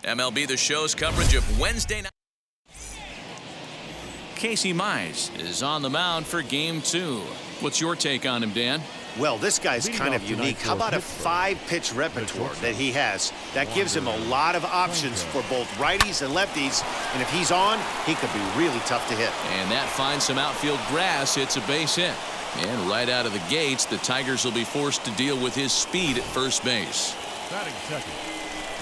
MLB The Show's coverage of Wednesday night. Casey Mize is on the mound for Game 2. What's your take on him, Dan? Well, this guy's kind of unique. How about a 5-pitch repertoire that he has? That gives him a lot of options for both righties and lefties. And if he's on, he could be really tough to hit. And that finds some outfield grass. It's a base hit. And right out of the gates, the Tigers will be forced to deal with his speed at first base. Batting second,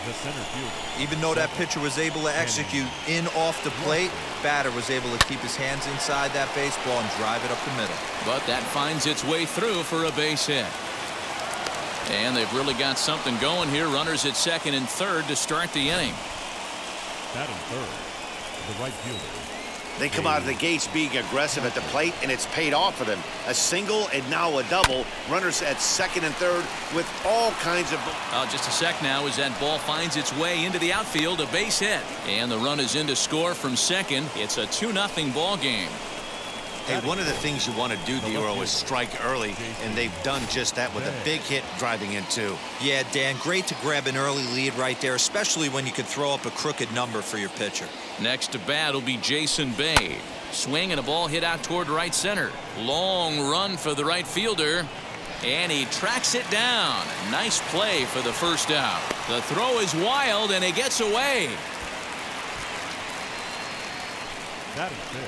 the center fielder. Even though that pitcher was able to execute in off the plate, batter was able to keep his hands inside that baseball and drive it up the middle. But that finds its way through for a base hit. And they've really got something going here. Runners at second and third to start the inning. Batting third, the right fielder. They come out of the gates being aggressive at the plate, and it's paid off for them. A single and now a double. Runners at second and third with all kinds of... Just a sec now as that ball finds its way into the outfield. A base hit. And the run is in to score from second. It's a 2-0 ball game. Hey, one of the things you want to do, Nero, is strike early, and they've done just that with a big hit driving in two. Yeah, Dan, great to grab an early lead right there, especially when you can throw up a crooked number for your pitcher. Next to bat will be Jason Bay. Swing and a ball hit out toward right center. Long run for the right fielder. And he tracks it down. Nice play for the first out. The throw is wild, and it gets away. That is fair.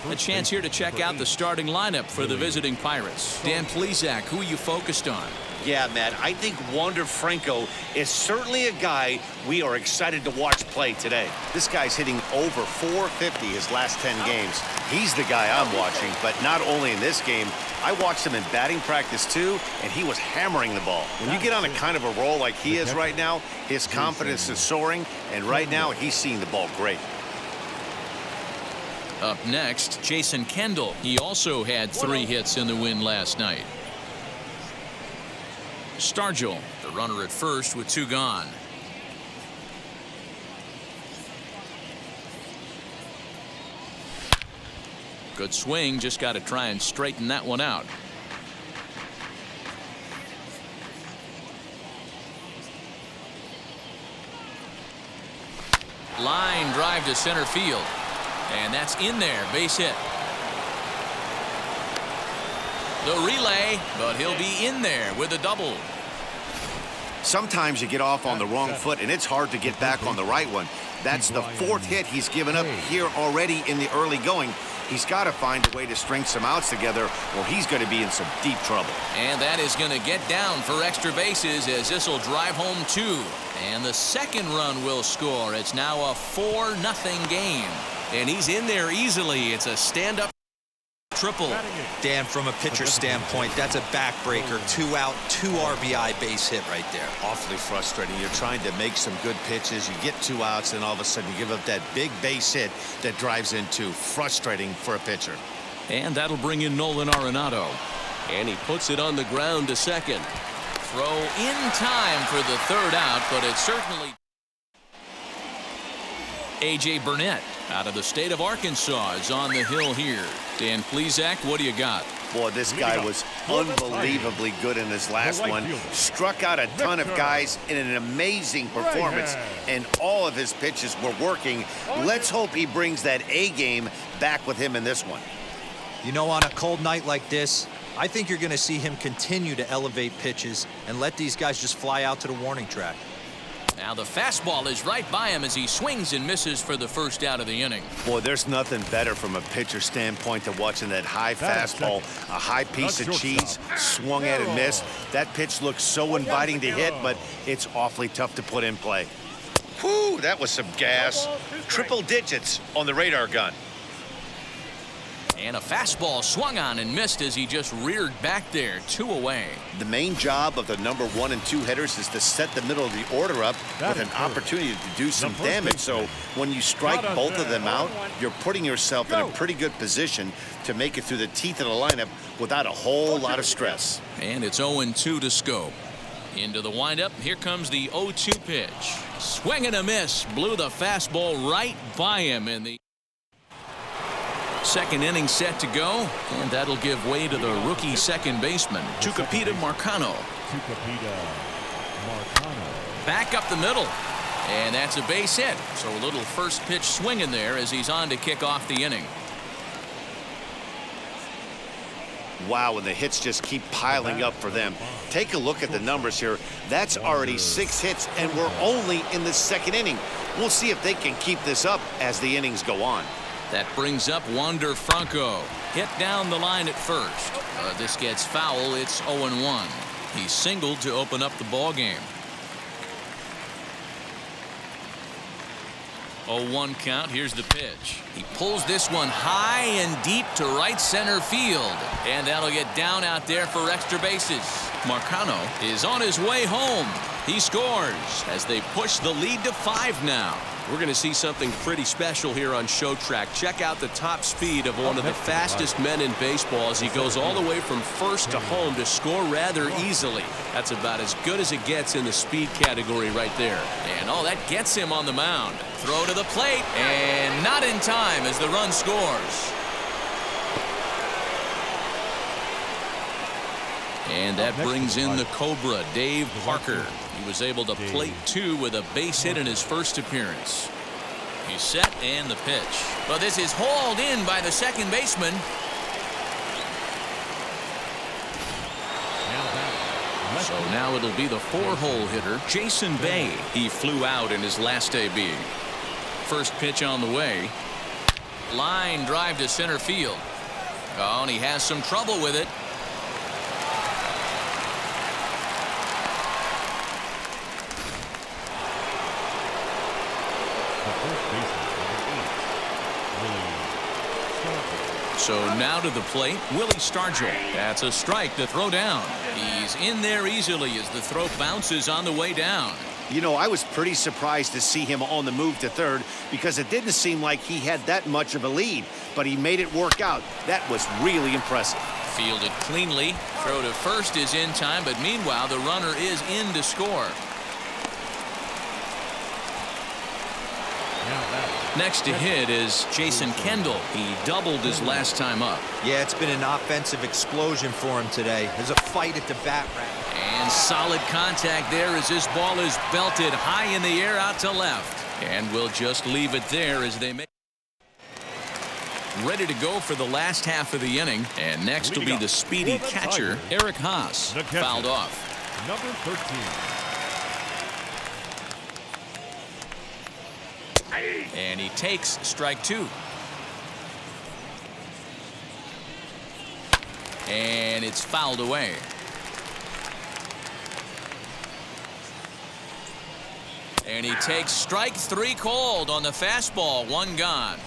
A chance here to check out the starting lineup for the visiting Pirates. Dan Plesac, who are you focused on? Yeah, Matt, I think Wander Franco is certainly a guy we are excited to watch play today. This guy's hitting over .450 his last 10 games. He's the guy I'm watching, but not only in this game. I watched him in batting practice too, and he was hammering the ball. When you get on a kind of a roll like he is right now, his confidence is soaring, and right now he's seeing the ball great. Up next, Jason Kendall. He also had 3 hits in the win last night. Stargell, the runner at first with 2 gone. Good swing, just got to try and straighten that one out. Line drive to center field. And that's in there, base hit. The relay, but he'll be in there with a double. Sometimes you get off on the wrong foot, and it's hard to get back on the right one. That's the 4th hit he's given up here already in the early going. He's got to find a way to string some outs together, or he's going to be in some deep trouble. And that is going to get down for extra bases as this will drive home 2. And the second run will score. It's now a 4-0 game. And he's in there easily. It's a stand-up triple. Dan, from a pitcher standpoint, that's a backbreaker. 2 out, 2 RBI base hit right there. Awfully frustrating. You're trying to make some good pitches. You get 2 outs, and all of a sudden you give up that big base hit that drives into frustrating for a pitcher. And that'll bring in Nolan Aronado. And he puts it on the ground to second. Throw in time for the 3rd out, but it's certainly... A.J. Burnett out of the state of Arkansas is on the hill here. Dan Plesac, what do you got? Boy, this guy was unbelievably good in his last one. Struck out a ton of guys in an amazing performance, and all of his pitches were working. Let's hope he brings that A game back with him in this one. You know, on a cold night like this, I think you're going to see him continue to elevate pitches and let these guys just fly out to the warning track. Now the fastball is right by him as he swings and misses for the first out of the inning. Boy, there's nothing better from a pitcher standpoint than watching that high fastball, a high piece of cheese, swung at and missed. That pitch looks so inviting to hit, but it's awfully tough to put in play. Whew, that was some gas. Triple digits on the radar gun. And a fastball swung on and missed as he just reared back there, 2 away. The main job of the number 1 and 2 hitters is to set the middle of the order up with an opportunity to do some damage. So when you strike both of them out, you're putting yourself in a pretty good position to make it through the teeth of the lineup without a whole lot of stress. And it's 0-2 to Scope. Into the windup, here comes the 0-2 pitch. Swing and a miss, blew the fastball right by him in the second inning set to go, and that'll give way to the rookie second baseman, Tucupita Marcano. Back up the middle, And that's a base hit. So a little first pitch swing in there as he's on to kick off the inning. Wow, and the hits just keep piling up for them. Take a look at the numbers here. That's already 6 hits, and we're only in the 2nd inning. We'll see if they can keep this up as the innings go on. That brings up Wander Franco. Hit down the line at first. This gets foul. It's 0-1. He singled to open up the ball game. 0-1 count. Here's the pitch. He pulls this one high and deep to right center field. And that'll get down out there for extra bases. Marcano is on his way home. He scores as they push the lead to 5 now. We're going to see something pretty special here on Show Track. Check out the top speed of one of the fastest men in baseball as he goes all the way from first to home to score rather easily. That's about as good as it gets in the speed category right there. And that gets him on the mound. Throw to the plate, and not in time as the run scores. And that brings in the Cobra, Dave Parker. He was able to plate 2 with a base hit in his first appearance. He's set and the pitch. But this is hauled in by the second baseman. So now it'll be the 4-hole hitter, Jason Bay. He flew out in his last AB. First pitch on the way. Line drive to center field. Oh, and he has some trouble with it. So now to the plate, Willie Stargell. That's a strike to throw down. He's in there easily as the throw bounces on the way down. You know, I was pretty surprised to see him on the move to third because it didn't seem like he had that much of a lead, but he made it work out. That was really impressive. Fielded cleanly. Throw to first is in time, but meanwhile the runner is in to score. Next to hit is Jason Kendall. He doubled his last time up. Yeah, it's been an offensive explosion for him today. There's a fight at the bat rack. And solid contact there as this ball is belted high in the air out to left. And we'll just leave it there as they make. Ready to go for the last half of the inning. And next will be the speedy catcher, Eric Haas. Fouled off. Number 13. And he takes strike 2. And it's fouled away. And he takes strike 3 called on the fastball. 1 gone.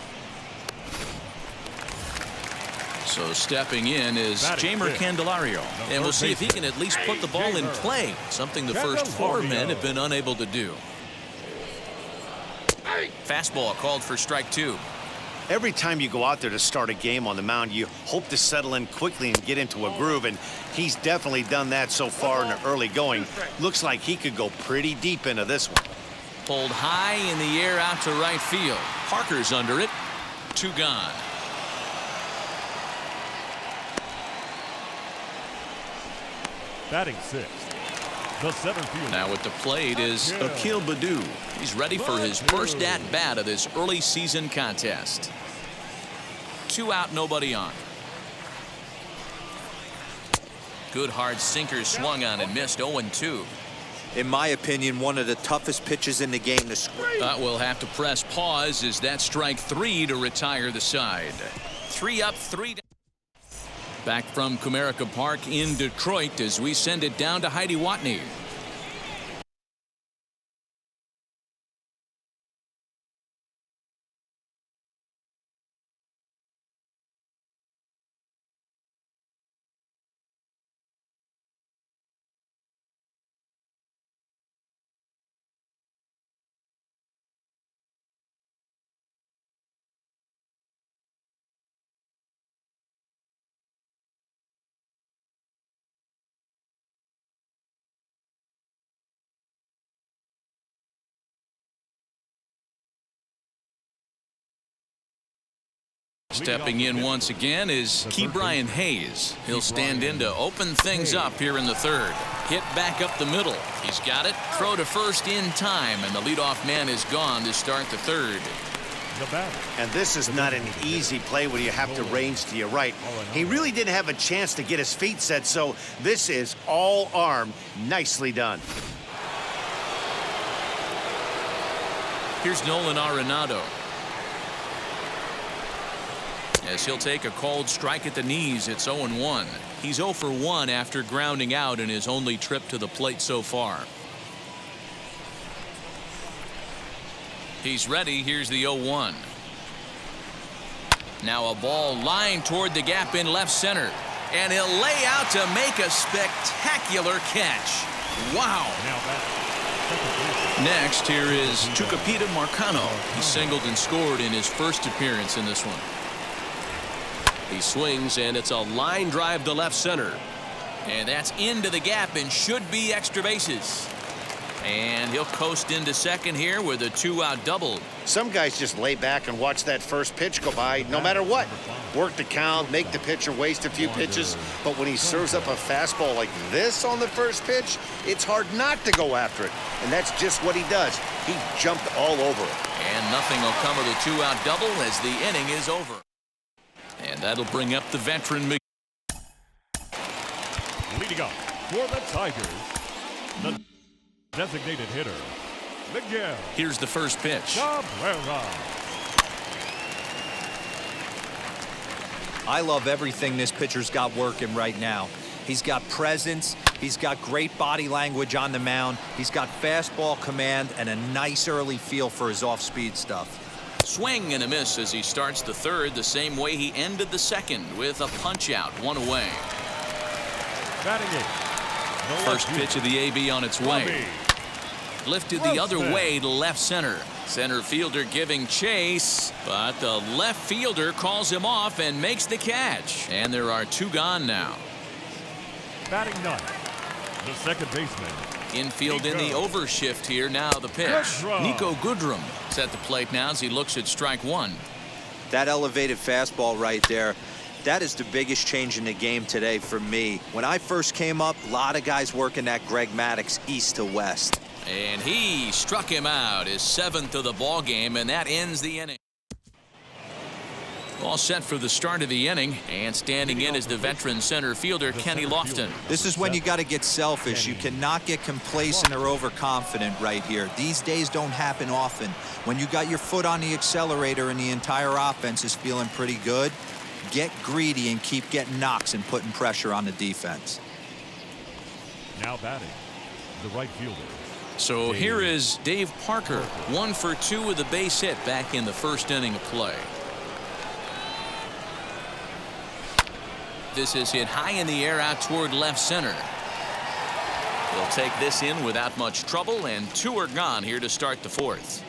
So stepping in is Jamer Candelario. And we'll see if he can at least put the ball in play. Something the first 4 men have been unable to do. Fastball called for strike 2. Every time you go out there to start a game on the mound, you hope to settle in quickly and get into a groove, and he's definitely done that so far in the early going. Looks like he could go pretty deep into this one. Pulled high in the air out to right field. Parker's under it. 2 gone. Batting 6th. The 7th fielder. Now at the plate is Akil Baddoo. He's ready for his first at-bat of this early season contest. 2 out, nobody on. Good hard sinker swung on and missed. 0-2. In my opinion, one of the toughest pitches in the game to score. We'll have to press pause as that strike 3 to retire the side. 3 up, 3 down. Back from Comerica Park in Detroit as we send it down to Heidi Watney. Stepping in once again is Reyes. He'll stand in to open things up here in the third. Hit back up the middle. He's got it. Throw to first in time, and the leadoff man is gone to start the third. And this is not an easy play when you have to range to your right. He really didn't have a chance to get his feet set, so this is all arm. Nicely done. Here's Nolan Aronado, as he'll take a called strike at the knees. It's 0-1. He's 0 for 1 after grounding out in his only trip to the plate so far. He's ready. Here's the 0-1. Now a ball lined toward the gap in left center, and he'll lay out to make a spectacular catch. Wow. Next, here is Tucupita Marcano. He singled and scored in his first appearance in this one. He swings, and it's a line drive to left center. And that's into the gap and should be extra bases. And he'll coast into second here with a 2-out double. Some guys just lay back and watch that first pitch go by no matter what. Work the count, make the pitcher waste a few pitches. But when he serves up a fastball like this on the first pitch, it's hard not to go after it. And that's just what he does. He jumped all over it. And nothing will come of the 2-out double as the inning is over. And that'll bring up the veteran. Leading up for the Tigers, the designated hitter, Miguel. Here's the first pitch. I love everything this pitcher's got working right now. He's got presence. He's got great body language on the mound. He's got fastball command and a nice early feel for his off-speed stuff. Swing and a miss as he starts the third the same way he ended the second, with a punch out, 1 away. First pitch of the AB on its way. Lifted the other way to left center. Center fielder giving chase, but the left fielder calls him off and makes the catch. And there are 2 gone now. Batting ninth, the second baseman. Infield in the overshift here. Now the pitch. Nico Goodrum is at the plate now as he looks at strike 1. That elevated fastball right there, that is the biggest change in the game today for me. When I first came up, a lot of guys working that Greg Maddux east to west. And he struck him out, his 7th of the ball game, and that ends the inning. All set for the start of the inning, and standing in is the veteran center fielder Kenny Lofton. This is when you got to get selfish. You cannot get complacent or overconfident right here. These days don't happen often. When you got your foot on the accelerator and the entire offense is feeling pretty good, get greedy and keep getting knocks and putting pressure on the defense. Now batting, the right fielder. So here is Dave Parker, 1 for 2 with a base hit back in the first inning of play. This is hit high in the air out toward left center. He'll take this in without much trouble, and 2 are gone here to start the fourth.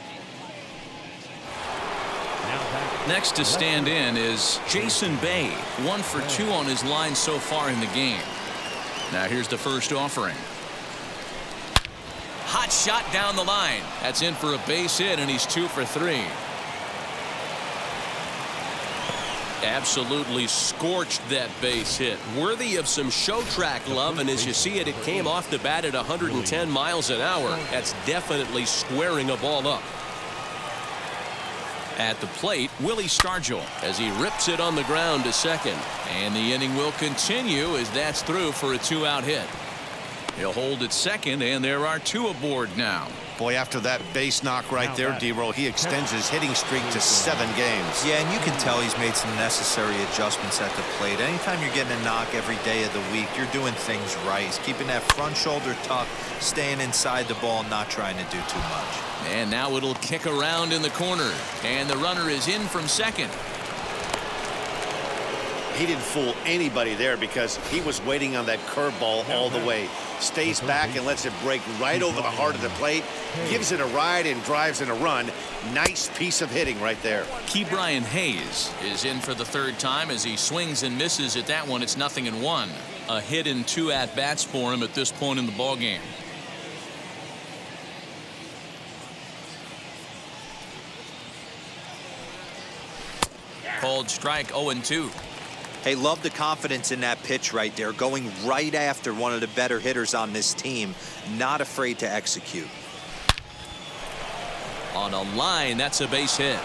Next to stand in is Jason Bay, 1 for 2 on his line so far in the game. Now here's the first offering. Hot shot down the line. That's in for a base hit, and he's 2 for 3. Absolutely scorched that base hit. Worthy of some show track love, and as you see it, it came off the bat at 110 miles an hour. That's definitely squaring a ball up. At the plate, Willie Stargell as he rips it on the ground to second. And the inning will continue as that's through for a 2-out hit. He'll hold at second, and there are 2 aboard now. Boy, after that base knock right there, D-Roll, he extends his hitting streak to 7 games. Yeah, and you can tell he's made some necessary adjustments at the plate. Anytime you're getting a knock every day of the week, you're doing things right. He's keeping that front shoulder tucked, staying inside the ball, not trying to do too much. And now it'll kick around in the corner, and the runner is in from second. He didn't fool anybody there because he was waiting on that curveball all the way. Stays back and lets it break right over the heart of the plate. Gives it a ride and drives in a run. Nice piece of hitting right there. Reyes is in for the 3rd time as he swings and misses at that one. It's 0-1. A hit in 2 at-bats for him at this point in the ballgame. Called strike 0-2. Hey, love the confidence in that pitch right there, going right after one of the better hitters on this team, not afraid to execute. On a line, that's a base hit.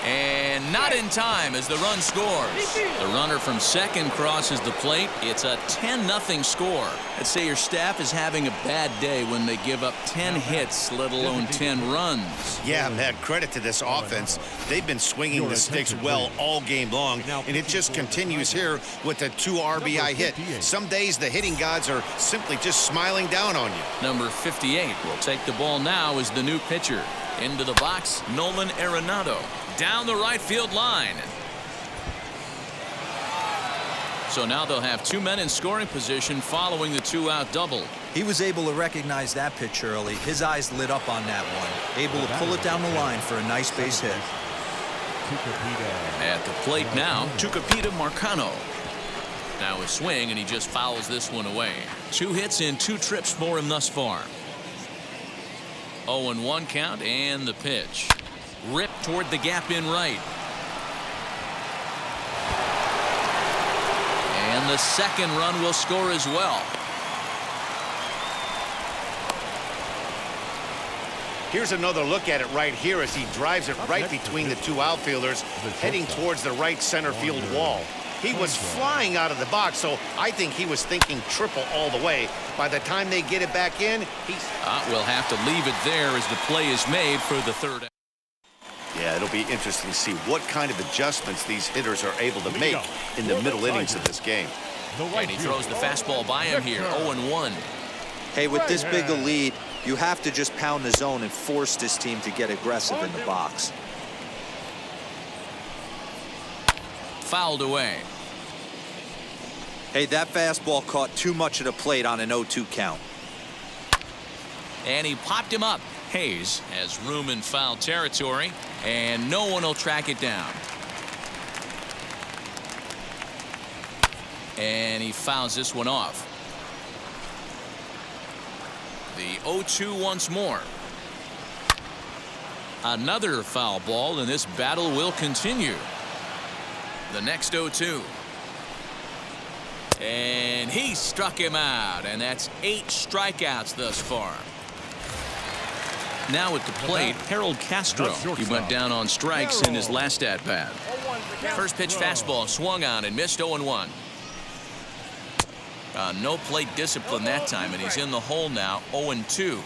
And not in time as the run scores. The runner from second crosses the plate. It's a 10-0 score. I'd say your staff is having a bad day when they give up 10 hits, let alone 10 runs. Yeah, Matt, credit to this offense. They've been swinging the sticks well all game long, and it just continues here with a 2 RBI hit. Some days the hitting gods are simply just smiling down on you. Number 58 will take the ball now as the new pitcher. Into the box, Nolan Aronado. Down the right field line. So now they'll have 2 men in scoring position following the 2-out double. He was able to recognize that pitch early. His eyes lit up on that one. Able to pull it down the line for a nice base hit. At the plate now, Tucupita Marcano. Now a swing, and he just fouls this one away. 2 hits in 2 trips for him thus far. 0-1 count, and the pitch. Ripped toward the gap in right. And the second run will score as well. Here's another look at it right here as he drives it right between the 2 outfielders, heading towards the right center field wall. He was flying out of the box, so I think he was thinking triple all the way. By the time they get it back in, he's... We'll have to leave it there as the play is made for the third. Yeah, it'll be interesting to see what kind of adjustments these hitters are able to make in the middle innings of this game. And he throws the fastball by him here, 0-1. Hey, with this big a lead, you have to just pound the zone and force this team to get aggressive in the box. Fouled away. Hey, that fastball caught too much of the plate on an 0-2 count. And he popped him up. Hayes has room in foul territory, and no one will track it down. And he fouls this one off. The 0-2 once more. Another foul ball, and this battle will continue. The next 0-2. And he struck him out, and that's 8 strikeouts thus far. Now at the plate, Harold Castro. He went down on strikes in his last at-bat. First pitch fastball swung on and missed 0-1. No plate discipline that time, and he's in the hole now, 0-2.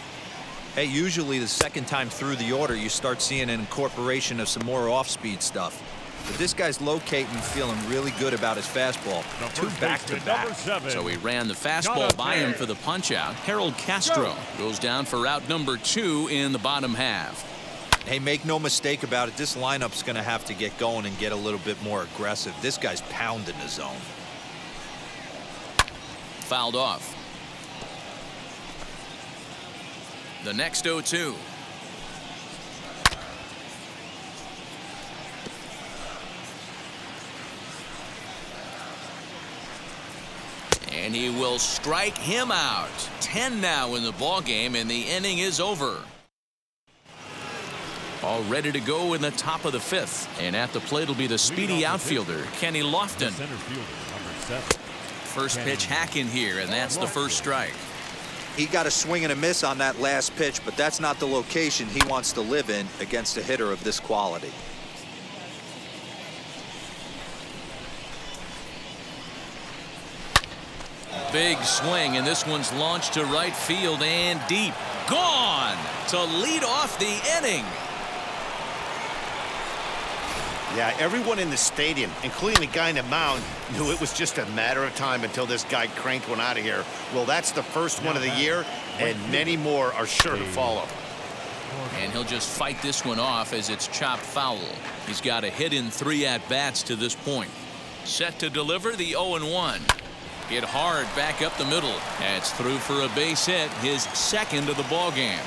Hey, usually the second time through the order, you start seeing an incorporation of some more off-speed stuff. But this guy's locating, feeling really good about his fastball. 2 back-to-back. So he ran the fastball by him for the punch-out. Harold Castro goes down for out number 2 in the bottom half. Hey, make no mistake about it. This lineup's going to have to get going and get a little bit more aggressive. This guy's pounding the zone. Fouled off. The next 0-2. And he will strike him out. 10 now in the ball game, and the inning is over. All ready to go in the top of the 5th. And at the plate will be the speedy outfielder, Kenny Lofton. First pitch hack in here, and that's the first strike. He got a swing and a miss on that last pitch, but that's not the location he wants to live in against a hitter of this quality. Big swing, and this one's launched to right field and deep. Gone to lead off the inning. Yeah, everyone in the stadium, including the guy in the mound, knew it was just a matter of time until this guy cranked one out of here. Well, that's the first one of the year, and many more are sure to follow. And he'll just fight this one off as it's chopped foul. He's got a hit in 3 at-bats to this point. Set to deliver the 0-1. Hit hard back up the middle. That's through for a base hit, his second of the ball game.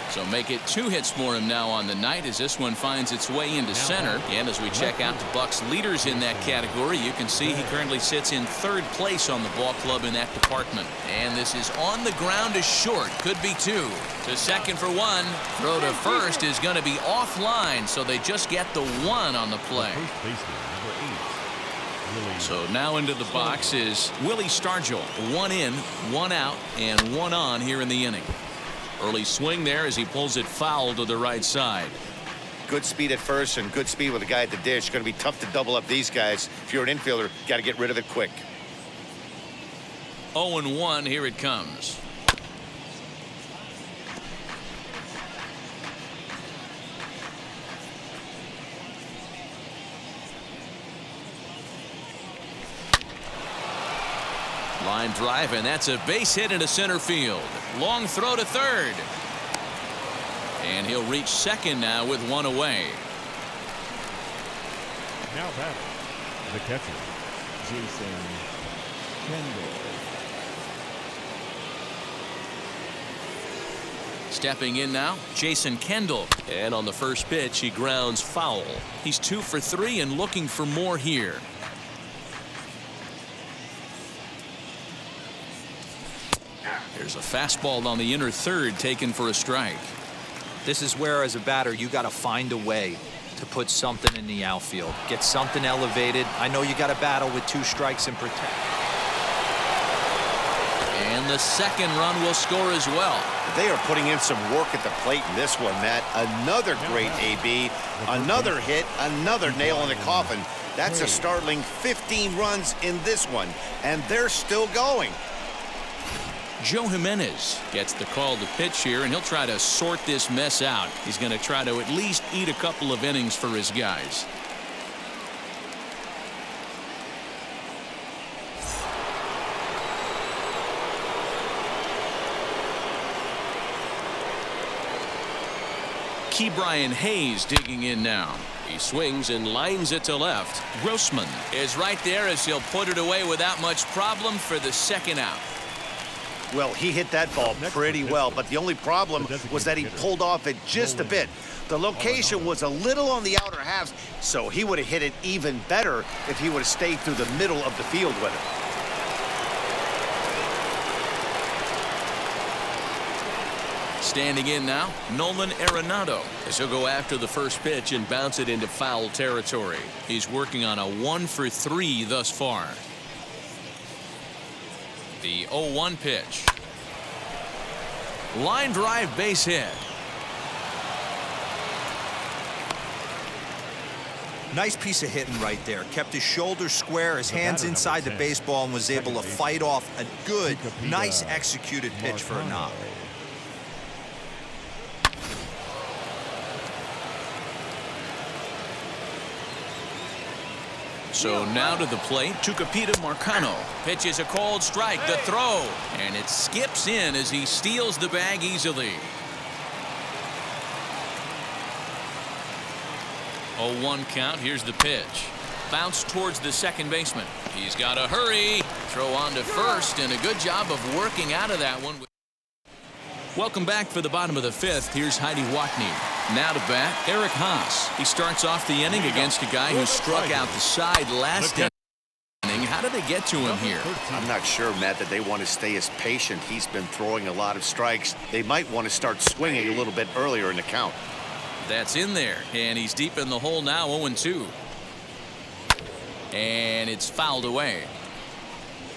So make it 2 hits for him now on the night as this one finds its way into center. And as we check out the Bucks leaders in that category, you can see he currently sits in 3rd place on the ball club in that department. And this is on the ground to short. Could be 2. To second for 1. Throw to first is going to be offline, so they just get the 1 on the play. So now into the box is Willie Stargell. 1 in, 1 out, and 1 on here in the inning. Early swing there as he pulls it foul to the right side. Good speed at first and good speed with a guy at the dish. Going to be tough to double up these guys. If you're an infielder, got to get rid of it quick. 0-1, here it comes. Line drive, and that's a base hit into center field. Long throw to third. And he'll reach second now with 1 away. Now batting, the catcher, Jason Kendall. Stepping in now, Jason Kendall. And on the first pitch, he grounds foul. He's 2 for 3 and looking for more here. There's a fastball on the inner third taken for a strike. This is where, as a batter, you got to find a way to put something in the outfield. Get something elevated. I know you got to battle with 2 strikes and protect. And the second run will score as well. They are putting in some work at the plate in this one, Matt. Another great AB, another hit, another nail in the coffin. That's a startling 15 runs in this one, and they're still going. Joe Jimenez gets the call to pitch here, and he'll try to sort this mess out. He's going to try to at least eat a couple of innings for his guys. Ke'Bryan Hayes digging in now. He swings and lines it to left. Grossman is right there as he'll put it away without much problem for the second out. Well, he hit that ball pretty well, but the only problem was that he pulled off it just a bit. The location was a little on the outer half, so he would have hit it even better if he would have stayed through the middle of the field with it. Standing in now, Nolan Aronado. As he'll go after the first pitch and bounce it into foul territory. He's working on a 1 for 3 thus far. The 0-1 pitch. Line drive, base hit. Nice piece of hitting right there. Kept his shoulders square, his hands inside the baseball, and was able to fight off a good, nice executed pitch for a knock. So now to the plate, Tucupita Marcano pitches a cold strike, the throw, and it skips in as he steals the bag easily. 0-1 count. Here's the pitch. Bounce towards the second baseman. He's got to hurry. Throw on to first, and a good job of working out of that one. Welcome back for the bottom of the 5th. Here's Heidi Watney. Now to bat, Eric Haas. He starts off the inning against a guy who struck out the side last inning. How did they get to him here? I'm not sure, Matt, that they want to stay as patient. He's been throwing a lot of strikes. They might want to start swinging a little bit earlier in the count. That's in there, and he's deep in the hole now, 0-2. And it's fouled away.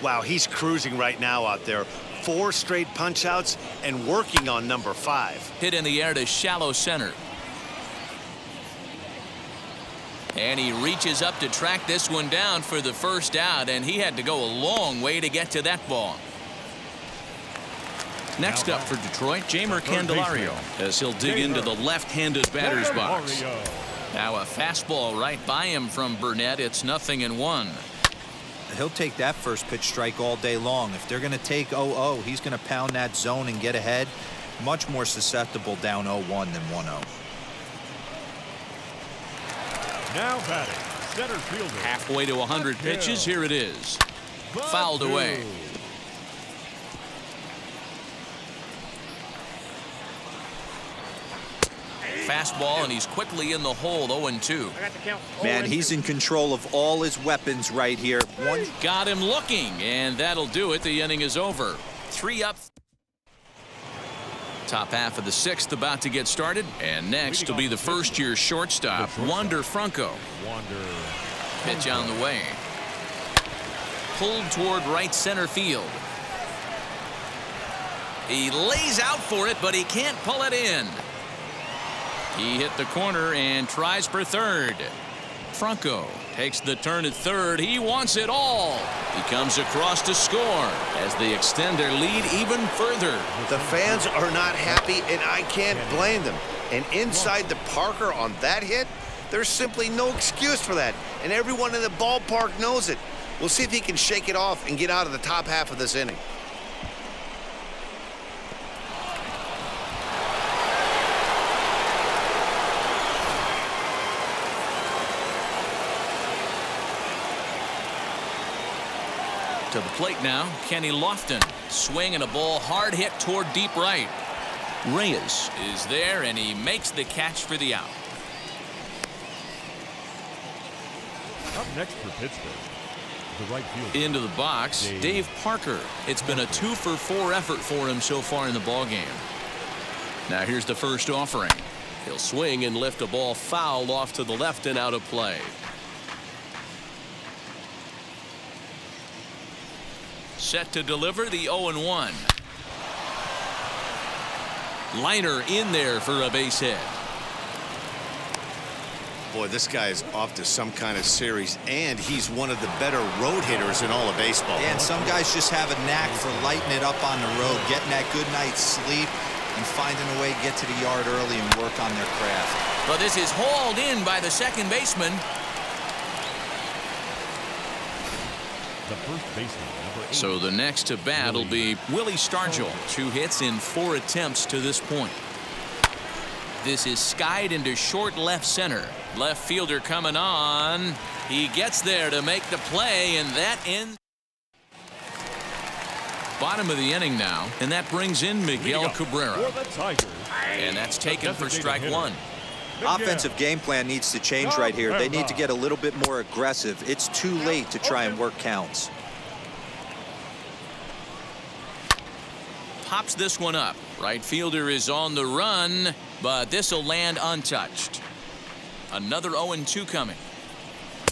Wow, he's cruising right now out there. 4 straight punch-outs and working on number 5. Hit in the air to shallow center. And he reaches up to track this one down for the first out, and he had to go a long way to get to that ball. Next up for Detroit, Jamer Candelario, as he'll dig into the left-handed batter's box. Now a fastball right by him from Burnett. It's 0-1. He'll take that first pitch strike all day long. If they're going to take 0-0, he's going to pound that zone and get ahead. Much more susceptible down 0-1 than 1-0. Now batting, center fielder. Halfway to 100 pitches. Here it is. Fouled away. Fastball, and he's quickly in the hole. 0-2. Man, he's in control of all his weapons right here. Got him looking, and that'll do it. The inning is over. 3 up. Top half of the 6th about to get started, and next will be the first-year shortstop, Wander Franco. Pitch on the way. Pulled toward right center field. He lays out for it, but he can't pull it in. He hit the corner and tries for third. Franco takes the turn at third. He wants it all. He comes across to score as they extend their lead even further. The fans are not happy, and I can't blame them. And inside the Parker on that hit, there's simply no excuse for that. And everyone in the ballpark knows it. We'll see if he can shake it off and get out of the top half of this inning. To the plate now, Kenny Lofton. Swing and a ball hard hit toward deep right. Reyes is there, and he makes the catch for the out. Up next for Pittsburgh, the right fielder. Into the box, Dave Parker. It's been a 2-for-4 effort for him so far in the ballgame. Now here's the first offering. He'll swing and lift a ball foul off to the left and out of play. Set to deliver the 0-1. Liner in there for a base hit. Boy, this guy is off to some kind of series, and he's one of the better road hitters in all of baseball. Yeah, and some guys just have a knack for lighting it up on the road, getting that good night's sleep, and finding a way to get to the yard early and work on their craft. But this is hauled in by the second baseman. The first baseman, number 8. So the next to bat will be Willie Stargell. 2 hits in 4 attempts to this point. This is skied into short left center. Left fielder coming on. He gets there to make the play, and that ends. Bottom of the inning now, and that brings in Miguel Cabrera. For the Tigers, And that's taken for strike 1. Offensive game plan needs to change right here. They need to get a little bit more aggressive. It's too late to try and work counts. Pops this one up. Right fielder is on the run, but this will land untouched. Another 0-2 coming.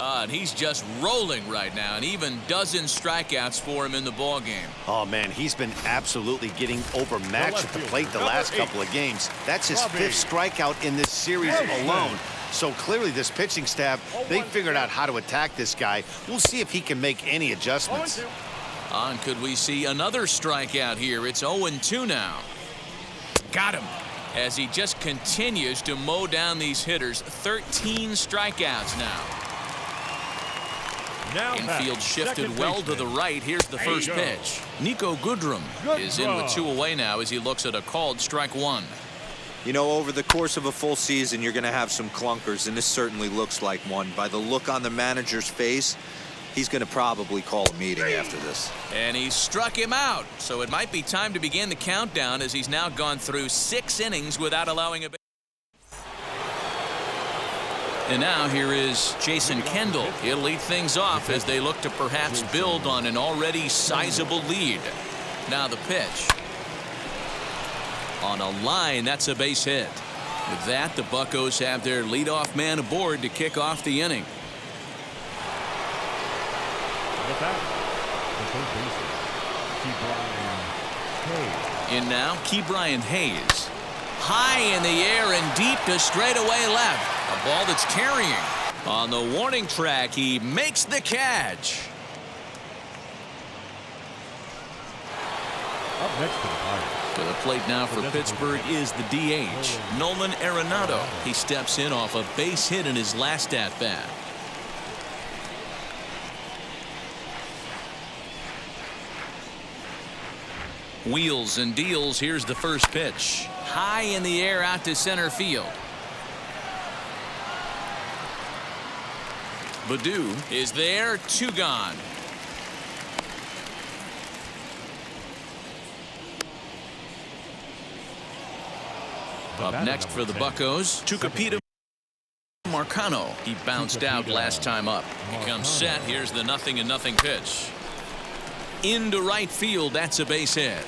And he's just rolling right now, and even dozen strikeouts for him in the ball game. Oh, man, he's been absolutely getting overmatched at the plate the last couple of games. That's his 5th strikeout in this series alone. So clearly this pitching staff, they figured out how to attack this guy. We'll see if he can make any adjustments. On could we see another strikeout here? It's 0-2 now. Got him. As he just continues to mow down these hitters. 13 strikeouts now. Infield shifted well to the right. Here's the first pitch. Nico Goodrum is in with 2 away now as he looks at a called strike 1. You know, over the course of a full season, you're going to have some clunkers, and this certainly looks like one. By the look on the manager's face, he's going to probably call a meeting after this. And he struck him out. So it might be time to begin the countdown as he's now gone through 6 innings without allowing a base. And now here is Jason Kendall. He'll lead things off as they look to perhaps build on an already sizable lead. Now the pitch. On a line, that's a base hit. With that, the Buccos have their leadoff man aboard to kick off the inning. With that, the third baseman, In now, Ke'Bryan Hayes. High in the air and deep to straightaway left. A ball that's carrying. On the warning track, he makes the catch. Up next to the Pirates. To the plate now for Pittsburgh is the DH, Nolan Aronado. He steps in off a base hit in his last at-bat. Wheels and deals. Here's the first pitch. High in the air out to center field. Baddoo is there. 2 gone. Up next for the Buccos, Tucupita Marcano. He bounced out last time up. He comes set. Here's the 0-0 pitch. Into right field. That's a base hit.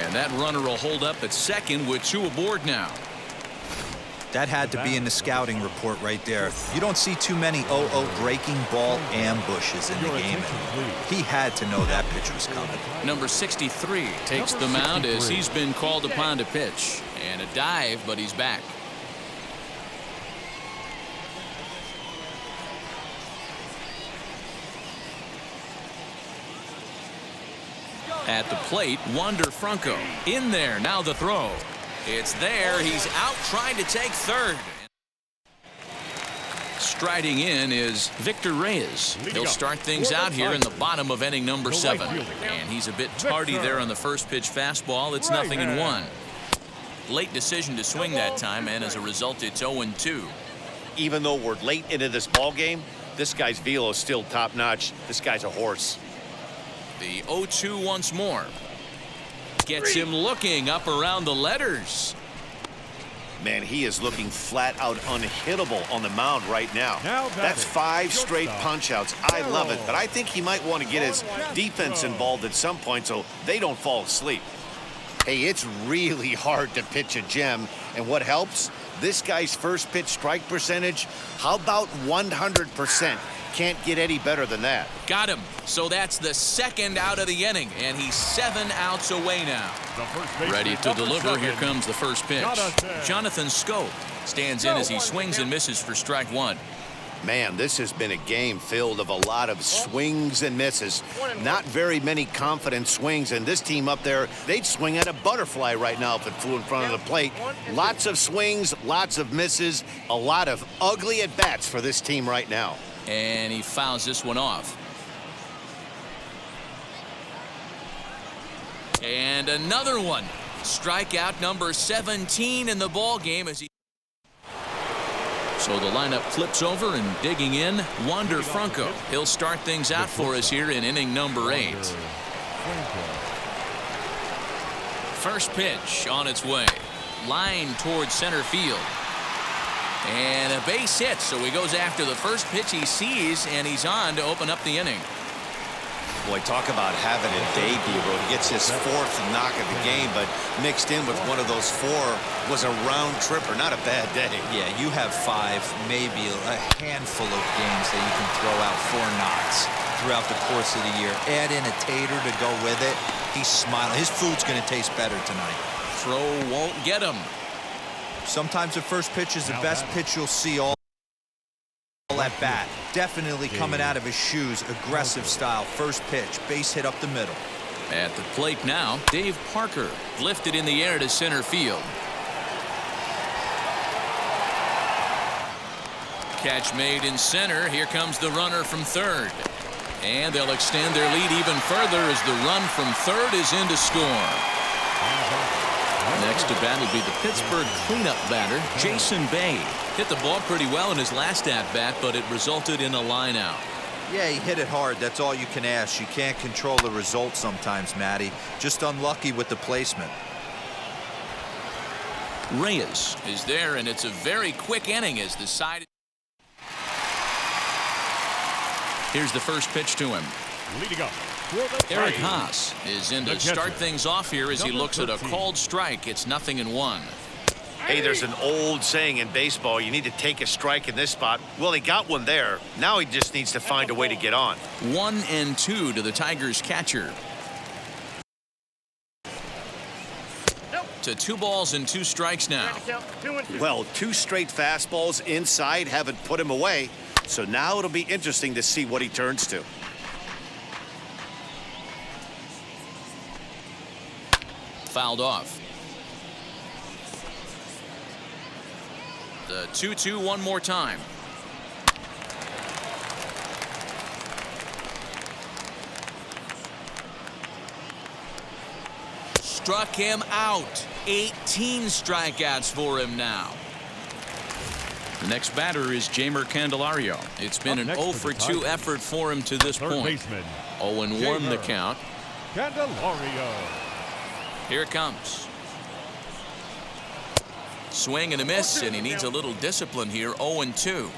And that runner will hold up at second with 2 aboard now. That had to be in the scouting report right there. You don't see too many 0-0 breaking ball ambushes in the game. He had to know that pitch was coming. Number 63 takes the mound as he's been called upon to pitch. And a dive, but he's back. At the plate, Wander Franco. In there, now the throw. It's there. He's out trying to take third. Striding in is Victor Reyes. He'll start things out here in the bottom of inning number 7. And he's a bit tardy there on the first pitch fastball. It's 0-1. Late decision to swing that time, and as a result, it's 0-2. Even though we're late into this ball game, this guy's velo is still top notch. This guy's a horse. The 0-2 once more. Gets him looking up around the letters. Man, he is looking flat out unhittable on the mound right now. That's 5 straight punch outs. I love it, but I think he might want to get his defense involved at some point so they don't fall asleep. Hey, it's really hard to pitch a gem, and what helps? This guy's first pitch strike percentage, how about 100%? Can't get any better than that. Got him. So that's the second out of the inning, and he's 7 outs away now. Ready to deliver. Here comes the first pitch. Jonathan Scope stands in as he swings and misses for strike 1. Man, this has been a game filled of a lot of swings and misses. Not very many confident swings, and this team up there, they'd swing at a butterfly right now if it flew in front of the plate. Lots of swings, lots of misses, a lot of ugly at-bats for this team right now. And he fouls this one off. And another one. Strikeout number 17 in the ball game as he. So the lineup flips over, and digging in, Wander Franco. He'll start things out for us here in inning number 8. First pitch on its way. Line towards center field. And a base hit, so he goes after the first pitch he sees, and he's on to open up the inning. Boy, talk about having a debut. He gets his 4th knock of the game, but mixed in with one of those 4 was a round tripper. Not a bad day. Yeah, you have 5, maybe a handful of games that you can throw out 4 knocks throughout the course of the year. Add in a tater to go with it. He's smiling. His food's going to taste better tonight. Throw won't get him. Sometimes the first pitch is the best pitch you'll see all at bat. Definitely coming out of his shoes. Aggressive style. First pitch. Base hit up the middle. At the plate now, Dave Parker lifted in the air to center field. Catch made in center. Here comes the runner from third. And they'll extend their lead even further as the run from third is in to score. Next to bat will be the Pittsburgh cleanup batter, Jason Bay. Hit the ball pretty well in his last at-bat, but it resulted in a line out. Yeah, he hit it hard. That's all you can ask. You can't control the result sometimes, Matty. Just unlucky with the placement. Reyes is there, and it's a very quick inning as the side. Here's the first pitch to him. Leading up. Eric Haas is in to start things off here as he looks at a called strike. It's 0-1. Hey, there's an old saying in baseball, you need to take a strike in this spot. Well, he got one there. Now he just needs to find a way to get on. 1-2 to the Tigers catcher. To 2 balls and 2 strikes now. Well, 2 straight fastballs inside haven't put him away. So now it'll be interesting to see what he turns to. Fouled off. The 2-2 one more time. Struck him out. 18 strikeouts for him now. The next batter is Candelario. It's been an 0-for-2 effort for him to this point. 0-1 the count. Candelario. Here it comes. Swing and a miss, and he needs a little discipline here. 0-2.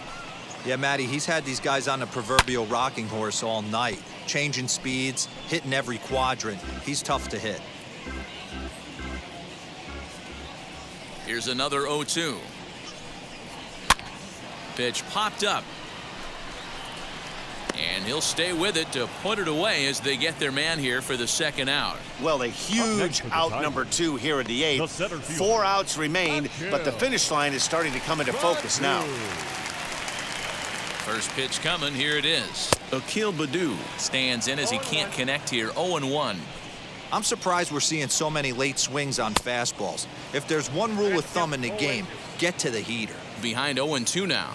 Yeah, Matty, he's had these guys on the proverbial rocking horse all night, changing speeds, hitting every quadrant. He's tough to hit. Here's another 0-2. Pitch popped up. And he'll stay with it to put it away as they get their man here for the second out. Well, a huge out number 2 here in the 8th. 4 outs remain, but the finish line is starting to come into focus now. First pitch coming. Here it is. Akil Baddoo Stands in as he can't connect here. 0-1. I'm surprised we're seeing so many late swings on fastballs. If there's one rule of thumb in the game, get to the heater. Behind 0-2 now.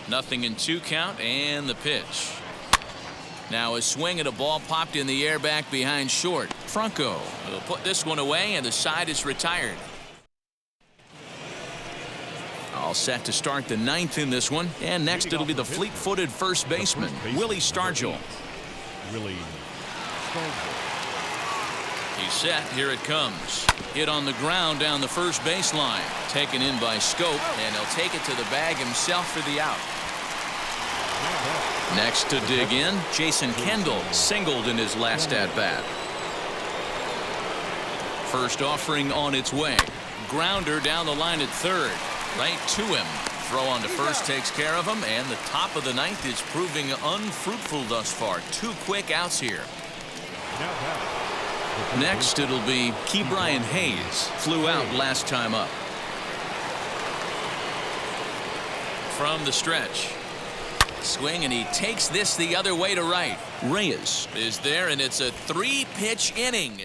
Nothing in 2 count, and the pitch. Now a swing at a ball popped in the air back behind short. Franco will put this one away, and the side is retired. All set to start the 9th in this one, and next it'll be the fleet-footed first baseman, Willie Stargell. Willie Stargell. He's set. Here it comes. Hit on the ground down the first baseline. Taken in by Scope, and he'll take it to the bag himself for the out. Next to dig in, Jason Kendall singled in his last at-bat. First offering on its way. Grounder down the line at third. Right to him. Throw on to first takes care of him, and the top of the 9th is proving unfruitful thus far. 2 quick outs here. Next, it'll be Ke'Bryan Hayes. Flew out last time up. From the stretch. Swing, and he takes this the other way to right. Reyes is there, and it's a 3-pitch inning.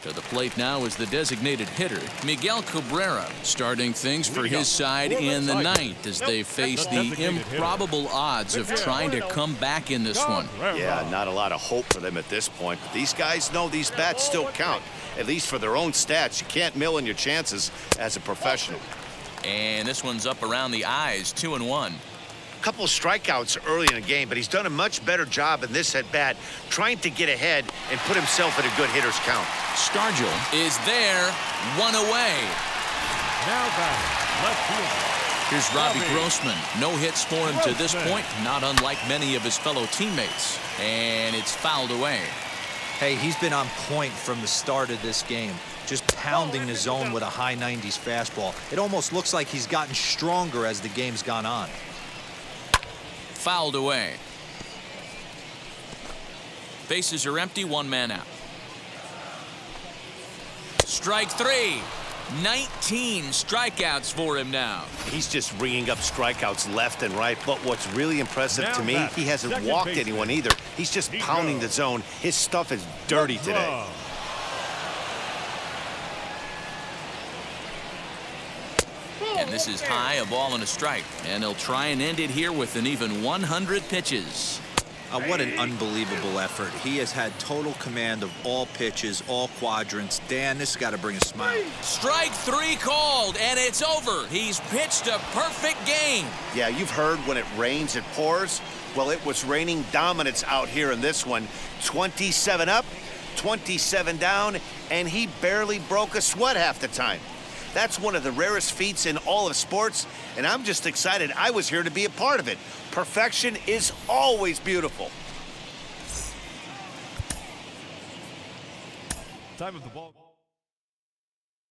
To the plate now is the designated hitter, Miguel Cabrera, starting things for his side in the 9th as they face the improbable odds of trying to come back in this one. Yeah, not a lot of hope for them at this point, but these guys know these bats still count, at least for their own stats. You can't mill in your chances as a professional. And this one's up around the eyes, 2-1. Couple of strikeouts early in the game, but he's done a much better job in this at-bat trying to get ahead and put himself in a good hitter's count. Stargell is there, 1 away. Now batting, left fielder. Here's Robbie Grossman. No hits for him to this point, not unlike many of his fellow teammates. And it's fouled away. Hey, he's been on point from the start of this game, just pounding the zone with a high 90s fastball. It almost looks like he's gotten stronger as the game's gone on. Fouled away. Bases are empty, 1 man out. Strike 3. 19 strikeouts for him now. He's just ringing up strikeouts left and right, but what's really impressive to me, he hasn't walked anyone either. He's just pounding the zone. His stuff is dirty today. And this is high, a ball and a strike. And he'll try and end it here with an even 100 pitches. What an unbelievable effort. He has had total command of all pitches, all quadrants. Dan, this has got to bring a smile. Strike 3 called, and it's over. He's pitched a perfect game. Yeah, you've heard when it rains, it pours. Well, it was raining dominance out here in this one. 27 up, 27 down, and he barely broke a sweat half the time. That's one of the rarest feats in all of sports, and I'm just excited I was here to be a part of it. Perfection is always beautiful. Time of the ball.